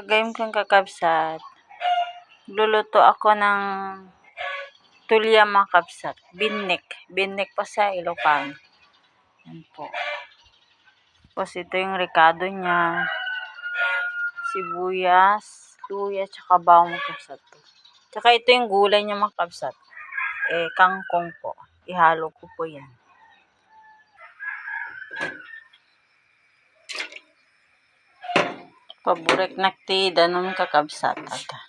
gagawin kong kakabsat, luluto ako ng tulya mga kabsat. Binik. Binik pa sa Ilocano. Yan po. Tapos ito yung rekado niya. Sibuyas, luya, tsaka bawang mga kabsat. Tsaka ito yung gulay niya mga kabsat. Kangkong po. Ihalo ko po yan. Paborek nakti danon kakabsat ata.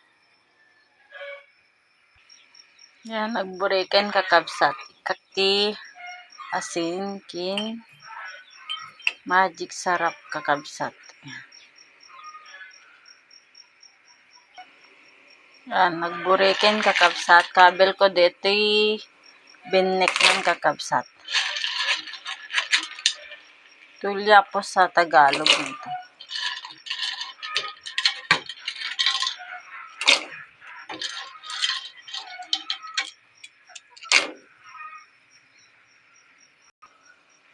Yan, nagburekan kakabsat. Kakti, asin, kin, magic sarap kakabsat. Yan, nagburekan kakabsat. Kabel ko dito binek ng kakabsat. Tulya po sa Tagalog nito.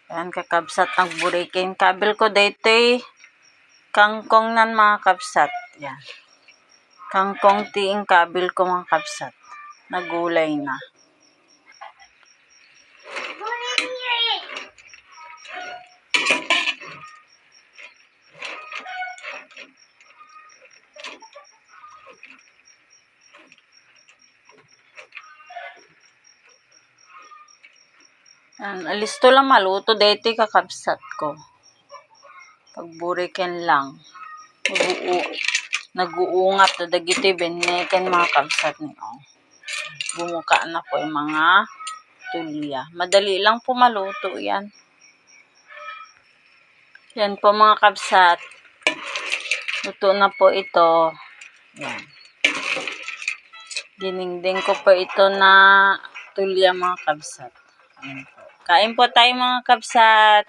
Yan, kakabsat nagburekan. Kabel ko dito kangkong nan mga kabsat. Yan. Kangkong tiing kabel ko mga kabsat. Nagulay na. Yan, alisto lang maluto dito kakabsat ko. Pagburiken lang. Nag-uungat na dagiti biniken mga kabsat niyo. Bumuka na po yung mga tulya. Madali lang po maluto yan. Yan po mga kabsat. Luto na po ito. Yan. Diningding ko po ito na tulya mga kabsat. Ayan po. Kain po tayo mga kabsat.